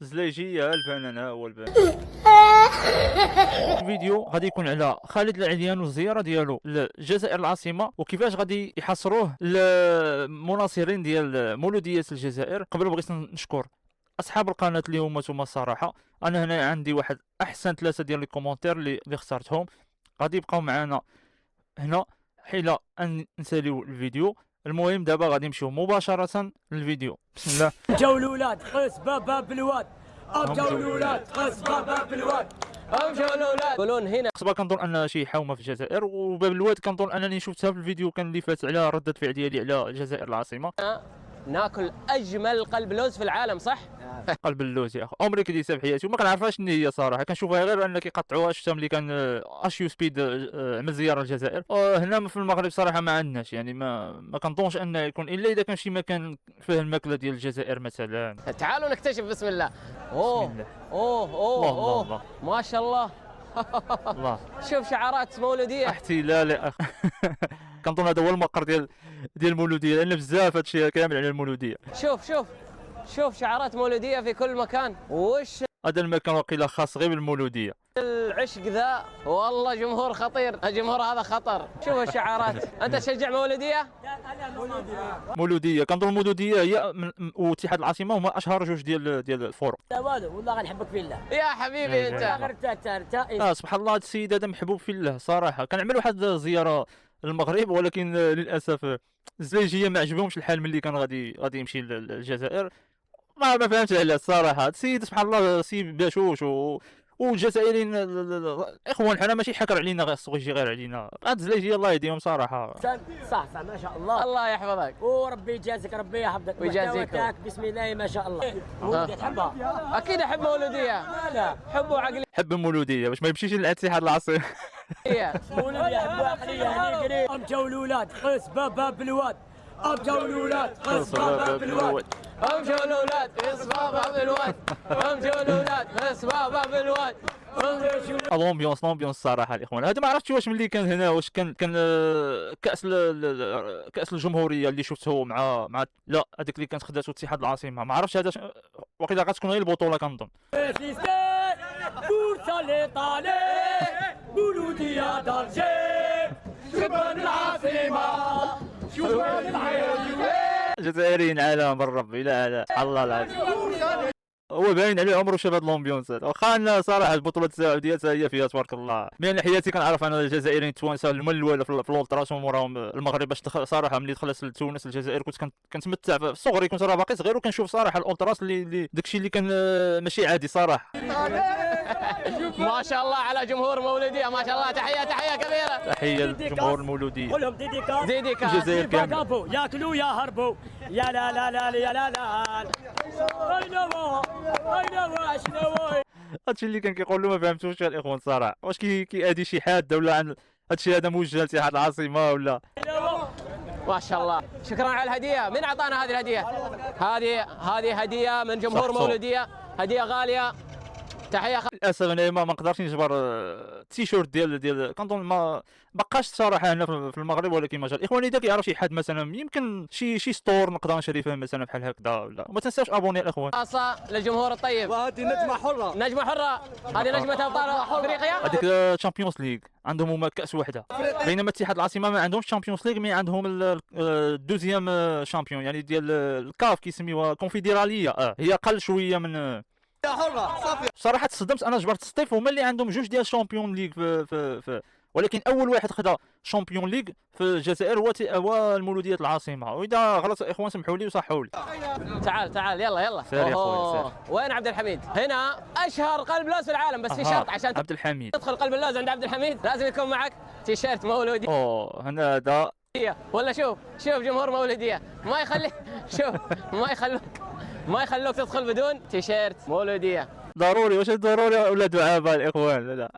زلايجية البنان، ها هو البنان. الفيديو غادي يكون على خالد العليان والزياره ديالو للجزائر العاصمه، وكيفاش غادي يحصروه المناصرين ديال مولوديه الجزائر. قبل بغيت نشكر اصحاب القناه اللي هما نتوما الصراحه. انا هنا عندي واحد احسن 3 ديال لي كومونتير اللي اخترتهم، غادي يبقاو معنا هنا حيلا ان نساليو الفيديو. المهم دابا غادي نمشيو مباشره للفيديو. بسم الله. جاو الاولاد قيس باب الواد، جاو الاولاد قيس باب الواد، جاو الاولاد يقولون هنا. قصبه كنظن انها شي حومه في الجزائر، وباب الواد كنظن انني شفتها في الفيديو كان اللي فات على ردة فعل ديالي على الجزائر العاصمه. ناكل اجمل قلب لوز في العالم، صح؟ قلب اللوز يا اخو، عمري كديتها في حياتي وما كنعرفهاش شنو هي صراحه. كنشوفها غير ان كيقطعوها. شفتها ملي كان اشيو سبيد عمل زياره للجزائر. هنا في المغرب صراحه ما عندناش، يعني ما كنظنش انه يكون الا اذا كان شي مكان فيه الماكله ديال الجزائر مثلا. تعالوا نكتشف. بسم الله. اوه بسم الله. اوه اوه الله اوه الله. ما شاء الله. الله. شوف شعارات مولوديه. احتلال يا اخ. كنظن هذا هو المقر ديال المولوديه، لان بزاف هادشي كامل على المولوديه. شوف شعارات مولوديه في كل مكان. وش هذا المكان وقيله خاص غير بالمولوديه. العشق ذا؟ والله جمهور خطير، الجمهور هذا خطر. شوف الشعارات. انت تشجع مولوديه؟ مولوديه كنظن المولوديه هي واتحاد العاصمه هما اشهر جوج ديال الفرق. لا والو والله غنحبك في الله. يا حبيبي انت. غير سبحان الله، هذا السيد هذا محبوب في الله صراحه. كنعمل واحد الزياره للمغرب، ولكن للاسف الزلايجيه ما عجبهمش الحال ملي كان غادي يمشي للجزائر. ما فهمتش علاه الصراحه. هذا السيد سبحان الله سي باشوش والجزائريين الاخوان حنا ماشي حكر علينا غير السوق يجي غير علينا. هاد الزلايجيه الله يهديهم صراحه. صح ما شاء الله. الله يحفظك وربي يجازيك، ربي يحفظك ويجازيك. بسم الله ما شاء الله. مولودية تحبها؟ اكيد احب مولوديه. لا حبوا عقليه. حب المولوديه باش ما يمشيش للاتحاد العاصمي. مولودية حبها عقلية هني قريب. جاو الاولاد قيس باب الواد، جاو الاولاد قيس باب الواد، امشوا الاولاد اصباب بالواد، امشوا الاولاد اصباب بالواد. الامبيونس صراحه الاخوان. هذا ما عرفتش واش ملي كان هنا واش كان كاس الجمهوريه اللي شفته مع لا هذيك اللي كانت خداتو اتحاد العاصمه. ما عرفتش هذا وقيلا غتكون غير البطوله كنظن. بورصة لطالع مولودية دارجي، شبان العاصمة شبان العاصمة. الجزائريين عالم بالرب الى على الله العظيم. هو باين عليه عمره شاف هاد الامبيونس هذا. واخا انا صراحه البطوله السعوديه هي فيها تبارك الله. من حياتي كنعرف انا الجزائريين التوانسه هما الاولى في الولتراس وموراهم المغرب. باش صراحه ملي دخلت لتونس الجزائر كنتمتع في صغري. كنت راه باقي صغير وكنشوف صراحه الالتراس اللي داكشي اللي كان ماشي عادي صراحه. ما شاء الله على جمهور مولوديه، ما شاء الله. تحيه كبيره. تحيه لجمهور المولوديه. قولهم ديديكاس الجزائر كامل. ياكلوا يا هربوا يا لا لا لا يا لا لا. اينوا شنو هادشي اللي كان كيقول له ما فهمتوش يا الاخوان صراحه. واش كيأدي شي حاده ولا عن هادشي هذا موجه لاتحاد العاصمه ولا؟ ما شاء الله. شكرا على الهديه. من اعطانا هذه الهديه؟ هذه هديه من جمهور صح. مولوديه، هديه غاليه. تحيه. للاسف انا ما نقدرش نجبر التيشيرت ديال كنظن ما بقاش صراحه هنا في المغرب. ولكن ما شاء الاخوان اذا كيعرف شي حد مثلا يمكن شي ستور نقدر نشري فيه مثلا بحال هكذا ولا. وما تنساوش ابوني الاخوان. خاصه للجمهور الطيب. وهذه نجمة حرة. نجمه حره. هذه نجمه ابطال افريقيا. هذيك الشامبيونز ليغ عندهم هما كاس وحده، بينما اتحاد العاصمه ما عندهمش شامبيونز ليغ، مي عندهم الدوزيام شامبيون يعني ديال الكاف كيسميوها كونفدراليه. هي اقل شويه من حرة صافي. صراحه. تصدمت انا جبرت ستيف هما اللي عندهم جوج ديال شامبيون ليغ في ولكن اول واحد خدا شامبيون ليغ في الجزائر هو المولوديه العاصمه. واذا غلط اخوان سمحوا لي وصحوا لي. تعال يلا. سير يا اخوي سير. وين عبد الحميد؟ هنا اشهر قلب لوز في العالم، بس في شرط عشان عبد الحميد تدخل قلب اللوز عند عبد الحميد لازم يكون معك تيشيرت مولوديه. هنا هذا ولا شوف جمهور مولوديه ما يخلي شوف ما يخلوك تدخل بدون تيشيرت مولوديه. ضروري. واش ضروري ولا دعابه الاخوان؟ لا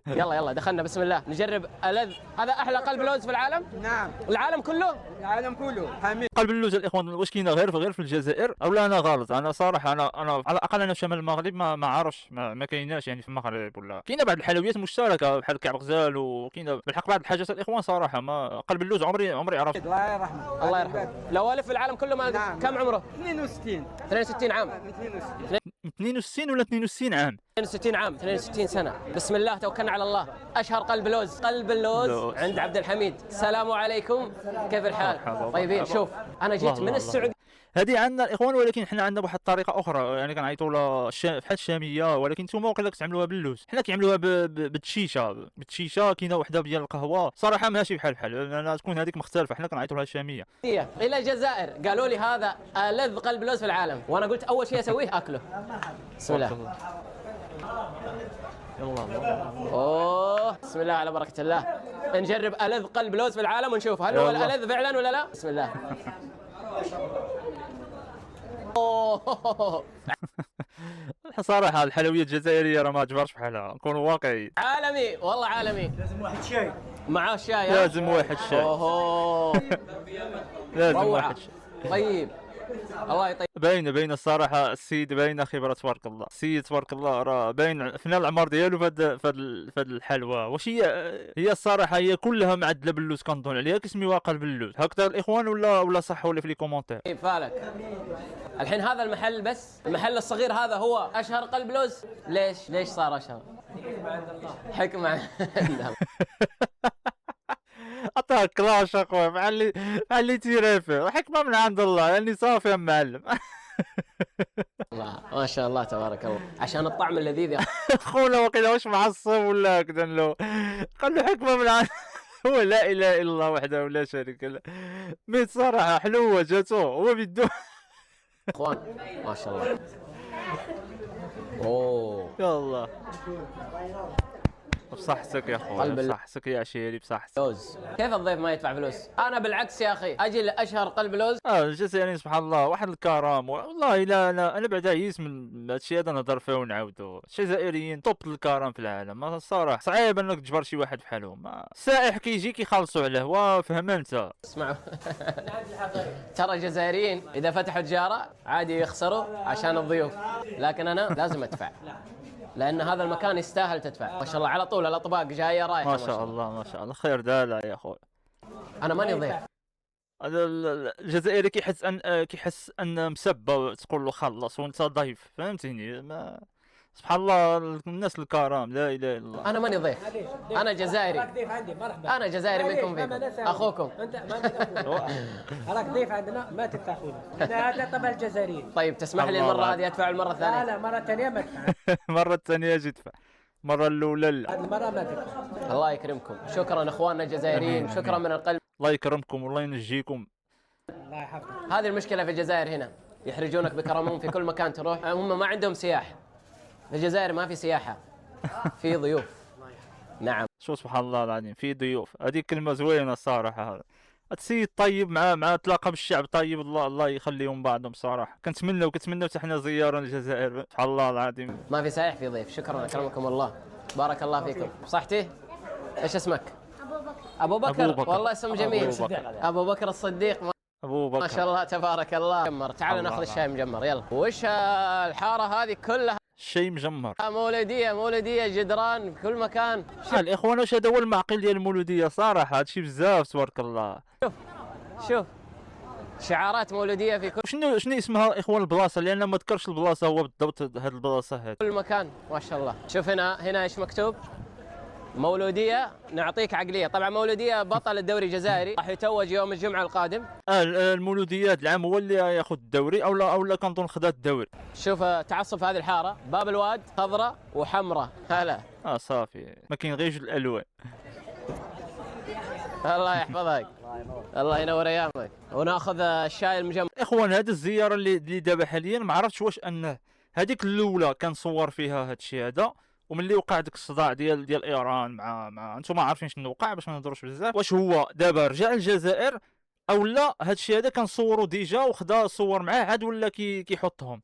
يلا دخلنا. بسم الله. نجرب ألذ. هذا احلى قلب لوز في العالم. نعم. العالم كله. العالم كله حميد. قلب اللوز الاخوان واش كاينه غير في الجزائر اولا انا غلط؟ انا صراحه انا على الاقل انا في شمال المغرب ما عارفش ما كايناش يعني في المغرب ولا. كاينه بعض الحلويات مشتركه بحال كعب غزال، وكاينه بالحق بعض الحاجات الاخوان صراحه. ما قلب اللوز عمري عرفت. الله يرحمه. الله يرحمه. لو الف في العالم كله ما نعم. كم عمره؟ 62 62 عام. 62 62 ولا 62 عام؟ 62 عام، 62 سنة. بسم الله توكلنا على الله. أشهر قلب لوز، قلب اللوز عند عبد الحميد. السلام عليكم، كيف الحال؟ طيبين. شوف أنا جيت من السعودية. هذه عندنا الاخوان، ولكن حنا عندنا واحد الطريقه اخرى، يعني كنعيطوا لها بحال الشاميه، ولكن نتوما وقيلا كتعملوها باللوز. حنا كيعملوها بالتشيشه. كاينه وحده ديال القهوه صراحه ماشي بحال انا تكون هذيك مختلفه، حنا كنعيطوا لها شاميه. إلى الجزائر قالوا لي هذا ألذ قلب لوز في العالم، وأنا قلت أول شيء أسويه أكله. بسم الله. اوه بسم الله على بركة الله. نجرب ألذ قلب لوز في العالم ونشوف هل هو الألذ فعلا ولا لا. بسم الله. اوه صراحه الحلويات الجزائريه راه ما تجبرش بحالها، نكونوا واقعيين. عالمي والله عالمي. لازم واحد شاي معاه الشاي. لازم واحد شاي. اوه لازم روعة. واحد شاي. طيب الله يطيب. باينه الصراحه السيد، باينه خبره تبارك الله. السيد تبارك الله راه باين فينا العمر ديالو فهاد الحلوى. واش هي الصراحه هي كلها معدله باللوز، كنظن عليها كيسميوها قلب اللوز. هكذا الاخوان ولا صحوا لي في لي كومونتير. طيب فالك. الحين هذا المحل، بس المحل الصغير هذا هو اشهر قلب لوز. ليش صار اشهر؟ حكمة عند الله. عطاها كلاش اخويا مع اللي تيرافع، حكمه من عند الله، يعني صافي يا معلم. الله ما شاء الله تبارك الله، عشان الطعم اللذيذ يا خونا وقيلا واش معصب ولا هكذا له، قال له حكمه من عند هو لا اله الا الله وحده لا شريك له. ميت صراحه حلوه جاتو هو بيدو. اخوان ما شاء الله. اوه يا الله بصحتك يا اخويا، بصحتك يا عشيري، بصحتك. لوز كيف الضيف ما يدفع فلوس؟ انا بالعكس يا اخي اجي لاشهر قلب لوز. الجزائريين سبحان الله واحد الكرم، والله لا انا بعدا عييت من هادشي هذا نهضر فيه ونعاودو. الجزائريين طوب الكرم في العالم الصراحه، صعيب انك تجبر شي واحد بحالهم. السائح كيجي كيخلصوا عليه، وفهم انت. اسمعوا ترى الجزائريين اذا فتحوا تجاره عادي يخسروا عشان الضيوف، لكن انا لازم ادفع لان هذا المكان يستاهل تدفع. ما شاء الله على طول الاطباق جايه رايحه. ما شاء الله ما شاء الله، خير دالا يا اخوي. انا ماني ضيف. هذا الجزائري كيحس ان مسبه تقول له خلص وانت ضيف، فهمتيني؟ سبحان الله الناس الكرام، لا اله الا الله. انا ماني ضيف، انا جزائري. ضيف عندي مرحبا. انا جزائري منكم فيكم اخوكم. انت ما تدفع. راك ضيف عندنا ما تدفع فلوس. هذا طبع الجزائريين. طيب تسمح لي المره هذه ادفع المره الثانيه؟ لا مرة ثانية ما تدفع. المره الثانيه اجي ادفع، المره الاولى لا. هذه المرة ما تدفع. الله يكرمكم، شكرا اخواننا الجزائريين، شكرا من القلب. الله يكرمكم والله ينجيكم. الله يحفظك. هذه المشكله في الجزائر هنا، يحرجونك بكرمهم في كل مكان تروح. هم ما عندهم سياح. في الجزائر ما في سياحه، في ضيوف. نعم شو سبحان الله العظيم، في ضيوف. هذه كلمه زوينه الصراحه. هذا السيد طيب مع تلاقى بالشعب طيب، الله يخليهم بعضهم صراحه. كنتمناو حتى حنا زياره للجزائر، سبحان الله العظيم. ما في سائح في ضيف. شكرا اكرمكم الله، بارك الله فيكم. صحتي؟ ايش اسمك؟ ابو بكر. والله اسم جميل. ابو بكر الصديق. ابو بكر ما شاء الله تبارك الله. مجمر، تعال ناخذ الشاي مجمر يلا. وش الحاره هذه كلها شيء مجمر؟ مولوديه جدران بكل مكان. الاخوان واش هذا هو المعقل ديال المولوديه صراحه؟ هادشي بزاف تبارك الله. شوف شعارات مولوديه في شنو اسمها اخوان البلاصه؟ لان ما ذكرش البلاصه هو بالضبط هذه البلاصه هذه. كل مكان ما شاء الله. شوف هنا ايش مكتوب؟ مولوديه نعطيك عقليه. طبعا مولوديه بطل الدوري الجزائري، راح يتوج يوم الجمعه القادم. المولوديات العام هو اللي ياخذ الدوري او كنظن خذات الدوري. شوف تعصب في هذه الحاره، باب الواد خضراء وحمراء. هلا صافي ما كاين غير جوج الالوان. الله يحفظك، الله ينور ايامك. وناخذ الشاي المجمر. اخوان هذه الزياره اللي دابا حاليا ما عرفتش واش انه هذيك الاولى كان صور فيها هذا الشيء هذا، وملي وقع داك الصداع ديال ايران مع انتم عارفين شنو وقع باش ما نهضروش بزاف. واش هو دابا رجع للجزائر او لا؟ هذا الشيء هذا كنصوروا ديجا وخدا صور معاه عاد ولا كيحطهم؟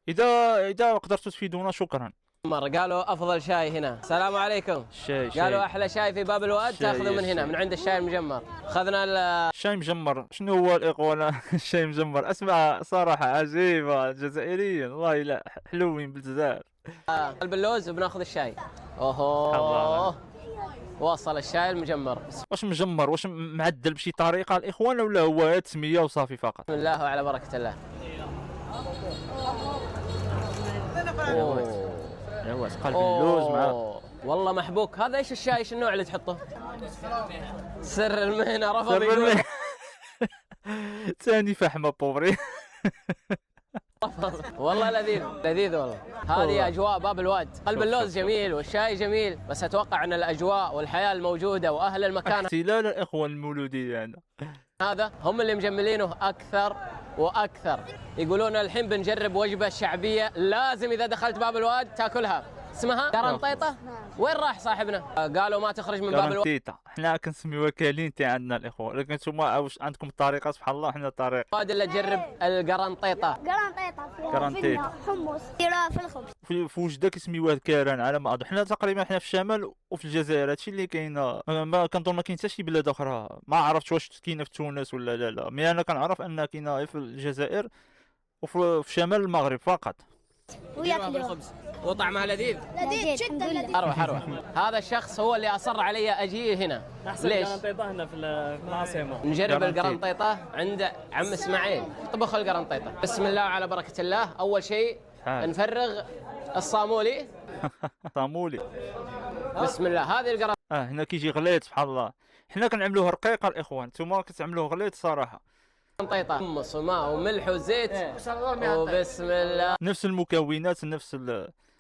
اذا قدرتوا تفيدونا شكرا. قالوا افضل شاي هنا. السلام عليكم. قالوا احلى شاي في باب الواد تاخذوا من هنا، من عند الشاي المجمر. اخذنا الشاي مجمر. شنو هو الاخوان الشاي مجمر؟ اسمع صراحه عجيبه، الجزائريين والله لا حلوين بزاف. قلب اللوز وبناخذ الشاي. اوه وصل الشاي المجمر. واش مجمر؟ واش معدل بشي طريقه الاخوان ولا هو تسميه وصافي فقط؟ بسم الله وعلى بركه الله. ايوا قلب اللوز مع والله محبوك. هذا ايش الشاي؟ ايش النوع اللي تحطه؟ سر المهنه رفض سر يقول. المهنة. ثاني فحمه بوبري. والله لذيذ لذيذ والله. هذه والله. اجواء باب الواد. قلب اللوز جميل والشاي جميل، بس اتوقع ان الاجواء والحياه الموجوده واهل المكان احتلال الاخوه المولوديه هنا. هذا هم اللي مجملينه اكثر واكثر. يقولون الحين بنجرب وجبه شعبيه لازم اذا دخلت باب الواد تاكلها، اسمها قرنطيطه. وين راح صاحبنا؟ قالوا ما تخرج من باب الواد. كارنتيتا، حنا كنسميوها كالينتي عندنا الاخوه، لكن نتوما واش عندكم الطريقه سبحان الله، حنا طريقه الا تجرب القرنطيطه. قرنطيطة فيها قرنطيطة. جبنة حمص ديروها في الخبز. في وجده كيسميوها الكران على ما اظن. حنا تقريبا حنا في الشمال وفي الجزائر هادشي اللي كاين، ما كنظن ما كاين حتى شي بلاد اخرى. ما عرفتش واش كاينه في تونس ولا لا، مي انا كنعرف انها كاينه في الجزائر وفي شمال المغرب فقط. وياكلوها وطعمها لذيذ لذيذ جدا لذيذ. اروح اروح. هذا الشخص هو اللي اصر علي اجي هنا. ليش؟ قرنطيطة هنا في العاصمة. نجرب قرنطيط. القرنطيطة عند عم اسماعيل طبخ القرنطيطة. بسم الله على بركة الله. اول شيء حال. نفرغ الصامولي. طامولي. بسم الله. هذه القرنطيطة هنا كيجي غليظ سبحان الله. حنا كنعملوه رقيقه الاخوان، نتوما كتعملوه غليظ صراحه. حمص وماء وملح وزيت وبسم الله. نفس المكونات نفس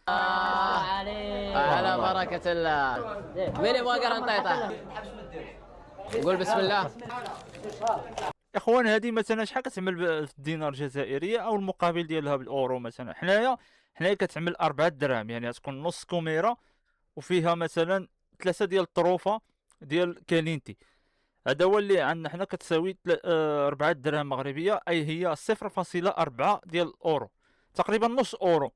على بركة الله. مين يبغى قرنطيطة؟ قول بسم الله. اخوان هذه مثلا شحال كتعمل في الدينار الجزائريه او المقابل ديالها بالاورو؟ مثلا حنايا كتعمل 4 دراهم، يعني تكون نص كوميره وفيها مثلا 3 ديال الطروفه ديال كالينتي. هذا هو اللي عندنا حنا كتساوي 4 دراهم مغربيه، اي هي 0.4 ديال الاورو، تقريبا نص اورو.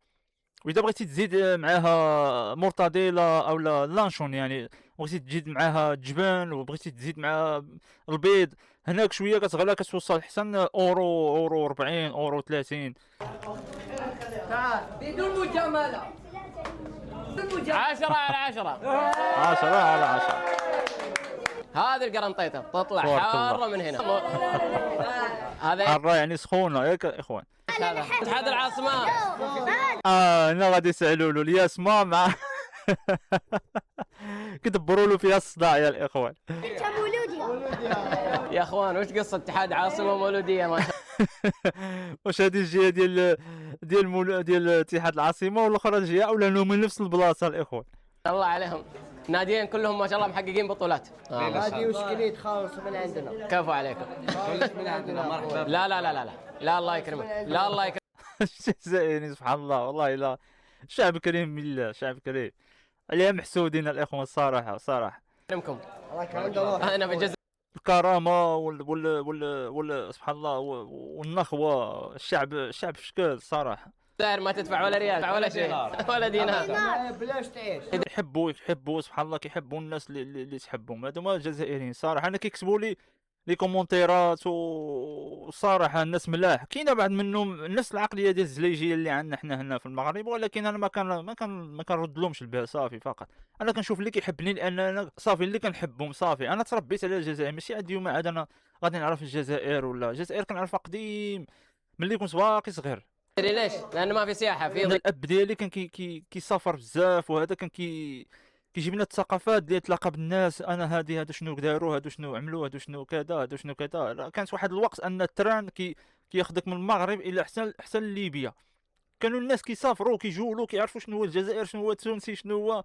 واذا بغيتي تزيد معاها مرتديلا او لانشون، يعني بغيتي تزيد معاها جبن وبغيتي تزيد معاها البيض، هناك شويه كتغلى كتوصل حسن اورو 40 اورو 30. بدون مجاملة. 10 على 10. 10 على 10. هذه القرنطيطة تطلع تبارك حارة الله. من هنا. هذا حاره يعني سخونه ياك اخوان. اتحاد العاصمة. هنا غادي يسالوا له الياسما مع كدبروا له فيها الصداع يا الاخوان. مولودية. يا اخوان وش قصة اتحاد عاصمة مولودية ما شاء واش هذه الجهه ديال اتحاد العاصمه والاخرى الجهه، ولا انهم من نفس البلاصه الاخوان؟ الله عليهم. ناديين كلهم ما شاء الله محققين بطولات. هذه وشكليت خالص من عندنا. كفو عليكم. من عندنا مرحبا. لا لا لا لا لا لا الله يكرمك. لا الله يكرمك. الجزائريين سبحان الله والله لا، شعب كريم بالله، شعب كريم عليها محسودين الاخوان الصراحه صراحه. يكرمكم. راك عنده انا في الجزائر الكرامه وال سبحان الله والنخوه، الشعب في شكل الصراحه. ما تدفع ولا ريال ولا شيء ولا دينار. بلاش تعيش. يحبوا سبحان الله، كيحبوا الناس اللي تحبهم. هذوما الجزائريين صراحه. انا كيكتبوا لي كومونتيرات وصراحه الناس ملاح. كاينه بعض منهم نفس العقليه ديال الزليجيه اللي عندنا حنا هنا في المغرب، ولكن انا ما كنرد لهمش البال صافي. فقط انا كنشوف اللي كيحبني لان انا صافي اللي كنحبهم صافي. انا تربيت على الجزائر، ماشي عاد اليوم عاد انا غادي نعرف الجزائر، ولا الجزائر كنعرفها قديم ملي كنت باقي صغير. ليش؟ لانه ما في سياحه في أنا الاب ديالي كان كيسافر بزاف، وهذا كان كيجيب لنا الثقافات ديال تلاقى بالناس. انا هادو شنو داروا، هادو شنو عملوا، هادو شنو كذا، هادو شنو كذا. كانت واحد الوقت ان التران كياخذك من المغرب الى حتى ليبيا. كانوا الناس كيسافروا كيجولوا كيعرفوا شنو هو الجزائر، شنو هو التونسي، شنو هو.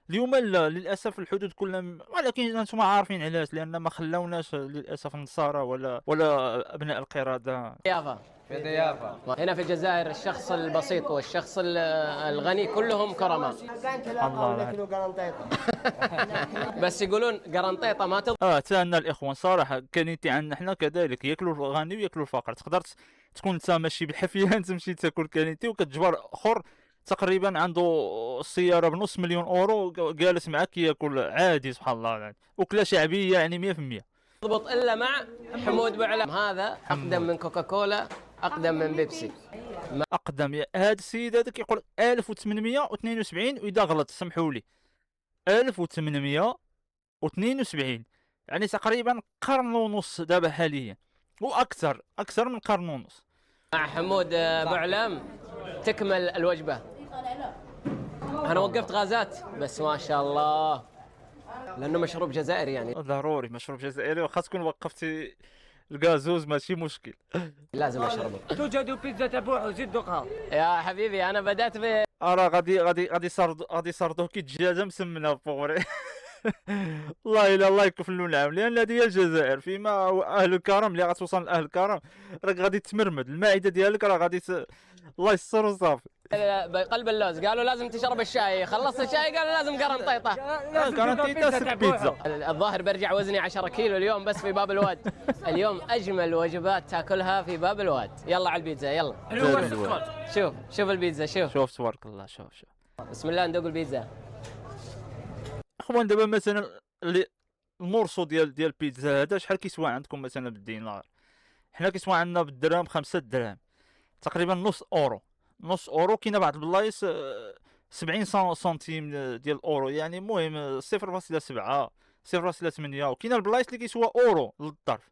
اليوم لا، للاسف الحدود كلها، ولكن انتم عارفين علاش، لان ما خلاوناش للاسف النصارى ولا ابناء القرده. ضيافه. في ضيافة. هنا في الجزائر الشخص البسيط والشخص الغني كلهم كرماء. الله لكنه قرنطيطة. بس يقولون قرنطيطة ما تض. تاعنا الاخوان صراحه كانت عندنا حنا كذلك، ياكلوا الغني وياكلوا الفقر. تقدر تكون انت ماشي بالحفيان تمشي تاكل كانيتي، وكتجبر اخر تقريبا عنده السياره بنص مليون اورو جالس معك ياكل عادي سبحان الله، يعني اكله شعبيه يعني 100%. تضبط الا مع حمود بعلم. هذا اقدم من كوكاكولا، اقدم من بيبسي. اقدم هذا السيد هذا كيقول 1872، واذا غلط سمحوا لي 1872، يعني تقريبا قرن ونص دابا حاليا، واكثر من قرن ونص. مع حمود بعلم تكمل الوجبة. انا وقفت غازات بس ما شاء الله، لانه مشروب جزائري يعني ضروري مشروب جزائري، واخا تكون وقفتي الغازوز ماشي مشكل. لازم اشربه. توجد بيتزا تبوع زيد ذوقها. يا حبيبي انا بدات راه غادي يصردوه كي دجاجه مسمنه بوغري. والله الا الله يكفلوا العام، لان هذه هي الجزائر فيما اهل الكرم اللي غتوصل لاهل الكرم راك غادي تمرمد المعده ديالك، راه غادي الله يستر وصافي. بقلب اللوز قالوا لازم تشرب الشاي، خلصت الشاي قالوا لازم قرنطيطه. كارانتيتا ست بيتزا. الظاهر برجع وزني 10 كيلو اليوم بس في باب الواد. اليوم اجمل وجبات تاكلها في باب الواد. يلا على البيتزا يلا. شوف البيتزا شوف تبارك الله، شوف بسم الله ندوق البيتزا. اخوان دابا مثلا المورسو ديال البيتزا هذا شحال كيسوى عندكم مثلا بالدينار؟ حنا كيسوى عندنا بالدرهم 5 دراهم، تقريبا نص اورو. كاينه بعض البلايص 70 سنتيم ديال الاورو، يعني المهم 0.7 0.8، وكاينه البلايص اللي كيسوى اورو للظرف.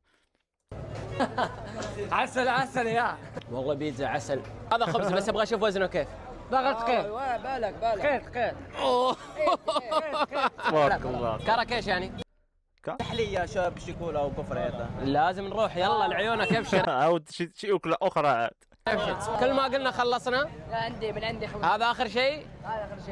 عسل يا والله بيتزا عسل. هذا خبز بس ابغى اشوف وزنه كيف. ضغط قيد بالك قيد. تبارك الله. كراكيش يعني تحليه شرب شيكولا وكفريطه. لازم نروح يلا لعيونك ابشر. عاود شي اكله اخرى عاد. كل ما قلنا خلصنا. من عندي خبز. هذا اخر شيء.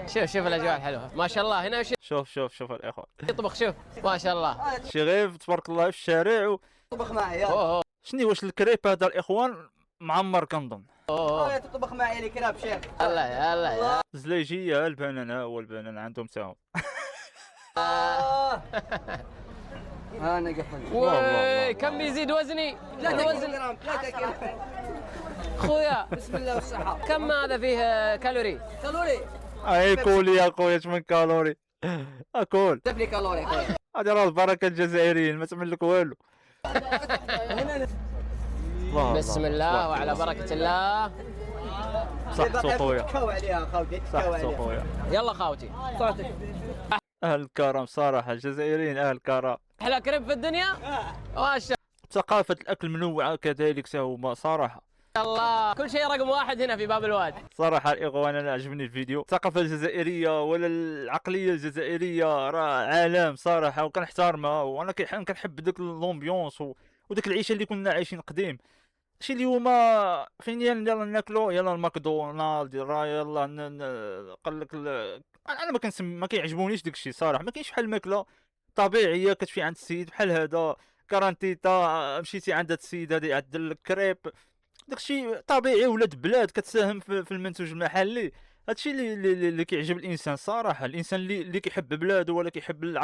شوف الاجواء الحلوه ما شاء الله. هنا وش شوف الاخوان يطبخ؟ شوف ما شاء الله. شي غير تبارك الله في الشارع تطبخ معي يلا. اوه شنو واش الكريب هذا الاخوان معمر كنظن. تطبخ معي الكراب شيخ. يلا الزليجيه البنانه والبنان عندهم تاهم. انا قفلت. وي كم بيزيد وزني؟ 3 جرام 3 كيلو. خويا بسم الله والصحة. كم هذا فيه كالوري؟ كالوري اي كولي يا خويا 8 كالوري. اكل دفلي كالوري خويا. هذه راه البركه الجزائريين ما تعمل لك والو. بسم الله وعلى بركة الله. صحتو خويا تكو عليها خوتي تكو صحتو عليها. خويا. يلا خاوتي صوتك. اهل الكرم صراحه الجزائريين اهل الكرم. احلى كريب في الدنيا ما شاء ثقافه الاكل منوعه كذلك هما صراحه. الله. كل شيء رقم واحد هنا في باب الواد. صراحه الاخوان انا عجبني الفيديو. الثقافه الجزائريه ولا العقليه الجزائريه راه عالم صراحه، وكنحترمها، وانا كنحب ديك لومبيونس وديك العيشه اللي كنا عايشين قديم. شي اليوم فين يلا ناكلو يلا الماكدونالد راه يلا قال لك انا ما كيعجبونيش داك الشيء صراحه. ما كاينش بحال الماكله طبيعيه كتمشي عند السيد بحال هذا كارانتيتا، مشيتي عند هاد السيد هذا يعدل لك كريب، داكشي طبيعي ولاد بلاد كتساهم في المنتوج المحلي. هادشي اللي كيعجب الانسان صراحه. الانسان اللي كيحب بلاده ولا كيحب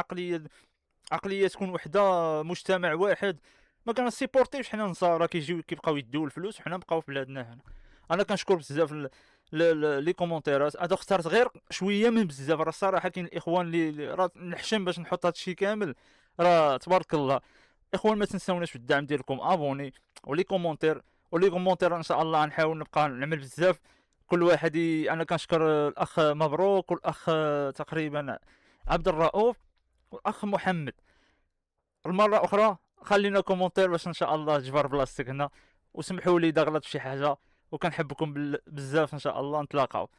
عقليه تكون وحده مجتمع واحد ما كنسيبورتيوش حنا النصارى كيجيو كيبقاو يديو الفلوس وحنا نبقاو في بلادنا هنا. انا كنشكر بزاف لي كومونتيرات هذا، اخترت غير شويه من بزاف. راه الصراحه كاين الاخوان اللي راه نحشم باش نحط هذا الشيء كامل، راه تبارك الله. اخوان ما تنساوناش بالدعم ديالكم، ابوني ولي كومونتير ان شاء الله نحاول نبقى نعمل بزاف. كل واحد انا كنشكر الاخ مبروك والاخ تقريبا عبد الرؤوف والاخ محمد. المره اخرى خلينا كومونتير باش ان شاء الله تجبر بلاصتك هنا، وسمحوا لي اذا غلطت في شي حاجه، وكنحبكم بزاف ان شاء الله. نتلاقاو.